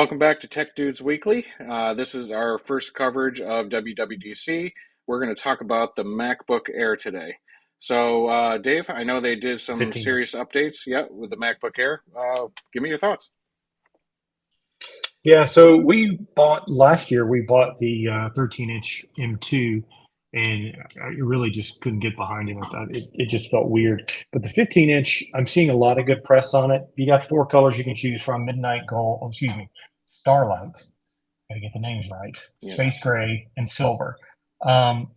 Welcome back to Tech Dudes Weekly. This is our first coverage of WWDC. We're going to talk about the MacBook Air today. So, Dave, I know they did some 15 serious inch. updates, yeah, with the MacBook Air. Give me your thoughts. Yeah, so we bought last year, we bought the 13-inch M2, and I really just couldn't get behind it. I thought it just felt weird. But the 15-inch, I'm seeing a lot of good press on it. You got four colors you can choose from: Midnight Gold, oh, excuse me, Starlight. Gotta get the names right. Yeah, Space Gray and Silver. Um,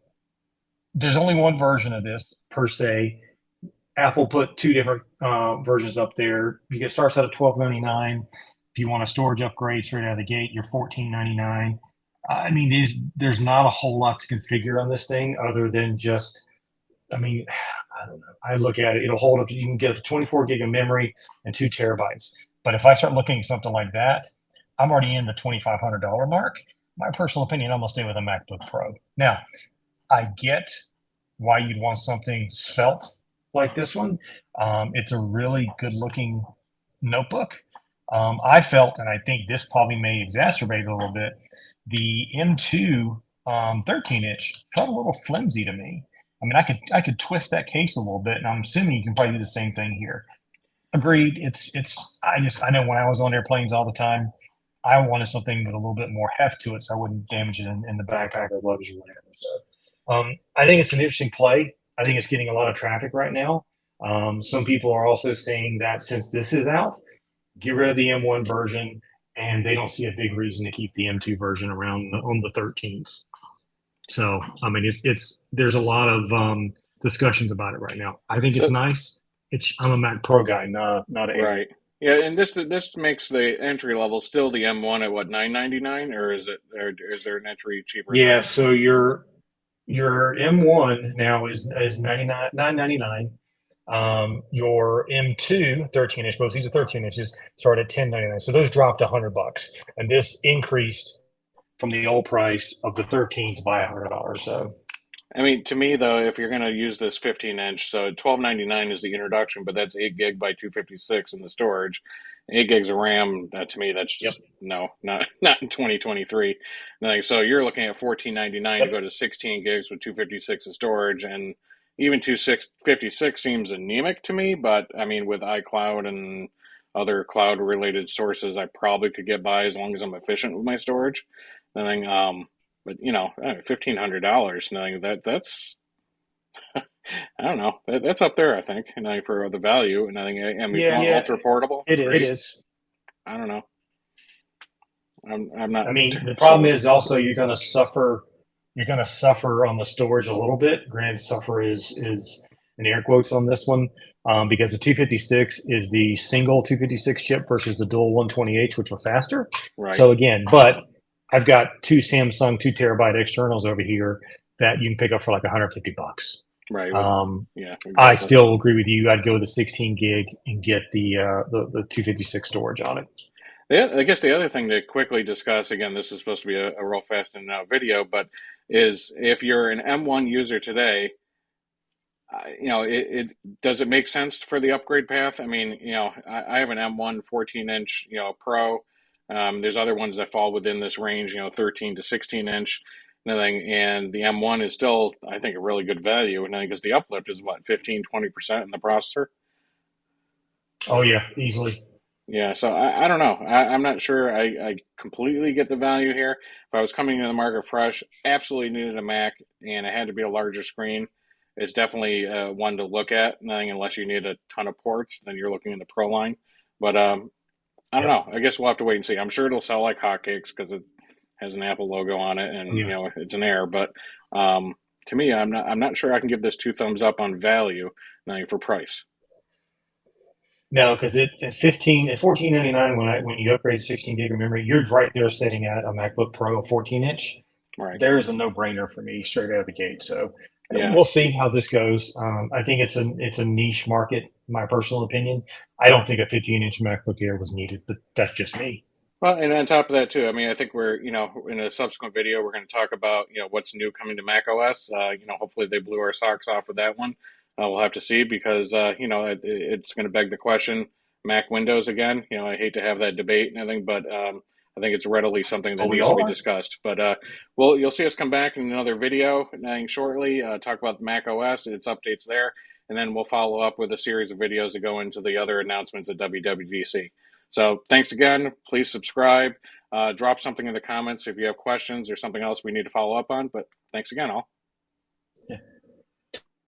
there's only one version of this per se. Apple put two different versions up there. You get starts out at $12.99. If you want a storage upgrade straight out of the gate, you're $14.99. I mean, there's not a whole lot to configure on this thing other than just, I mean, I don't know. I look at it, it'll hold up. You can get up to 24 gig of memory and 2 terabytes. But if I start looking at something like that, I'm already in the $2,500 mark. My personal opinion, I'm gonna stay with a MacBook Pro. Now, I get why you'd want something svelte like this one. It's a really good looking notebook. I felt, and I think this probably may exacerbate it a little bit, the M2 13-inch felt a little flimsy to me. I mean, I could twist that case a little bit, and I'm assuming you can probably do the same thing here. Agreed. I know when I was on airplanes all the time, I wanted something with a little bit more heft to it, so I wouldn't damage it in the backpack or luggage or whatever. So, I think it's an interesting play. I think it's getting a lot of traffic right now. Some people are also saying that since this is out, get rid of the M1 version, and they don't see a big reason to keep the M2 version around on the 13s. So, I mean, it's there's a lot of discussions about it right now. I think it's so nice. I'm a Mac Pro guy, not an Air. right, yeah, and this makes the entry level still the M1 at what, 999, or is there an entry cheaper than Yeah, that? so your M1 now is 999. Your M2 13-inch, both these are 13 inches, start at 1099. So those dropped $100, and this increased from the old price of the 13s by $100. So I mean, to me though, if you're going to use this 15 inch, so 1299 is the introduction, but that's 8 gig by 256 in the storage. 8 gigs of RAM, to me, that's yep, just no, not not in 2023. Like, so you're looking at 1499 to yep, go to 16 gigs with 256 of storage, and even 256 seems anemic to me. But I mean, with iCloud and other cloud related sources, I probably could get by as long as I'm efficient with my storage. I think, but $1,500. Nothing that's I don't know. That's up there. I think, for the value. And I think, I mean, if you yeah, want ultra portable, it great. is. I don't know. I'm not I mean, the problem sold. is also you're going to suffer. You're going to suffer on the storage a little bit. Granted, suffer is in air quotes on this one, because the 256 is the single 256 chip versus the dual 128, which were faster. Right. So again, but I've got two Samsung 2 terabyte externals over here that you can pick up for like $150. Right. Um, Yeah. I Exactly. still agree with you. I'd go with the 16 gig and get the 256 storage on it. Yeah. I guess the other thing to quickly discuss, again, this is supposed to be a real fast and out video, but is if you're an M1 user today, it does it make sense for the upgrade path? I mean, I have an M1 14-inch, Pro. There's other ones that fall within this range, 13 to 16 inch, nothing. And the M1 is still, I think, a really good value. And I think because the uplift is what, 15, 20% in the processor. Oh yeah, easily. Yeah, so I don't know. I'm not sure I completely get the value here. If I was coming into the market fresh, absolutely needed a Mac, and it had to be a larger screen. It's definitely one to look at. Nothing unless you need a ton of ports, then you're looking in the Pro line. But I don't Yep. know. I guess we'll have to wait and see. I'm sure it'll sell like hotcakes because it has an Apple logo on it, Oh, and yeah. it's an Air. But um, to me, I'm not sure I can give this two thumbs up on value, nothing for price. No, because it at 1499 when you upgrade 16 gig of memory, you're right there sitting at a MacBook Pro 14-inch. Right? There is a no-brainer for me straight out of the gate. So Yeah. we'll see how this goes. I think it's a niche market, in my personal opinion. I don't think a 15-inch MacBook Air was needed, but that's just me. Well, and on top of that too, I mean, I think we're, in a subsequent video, we're going to talk about, what's new coming to Mac OS. Hopefully they blew our socks off with that one. We'll have to see because, it's going to beg the question, Mac Windows again. I hate to have that debate and everything, but I think it's readily something that Well, we needs to be are. discussed. But well, you'll see us come back in another video shortly, talk about Mac OS and its updates there, and then we'll follow up with a series of videos that go into the other announcements at WWDC. So thanks again. Please subscribe. Drop something in the comments if you have questions or something else we need to follow up on. But thanks again, all.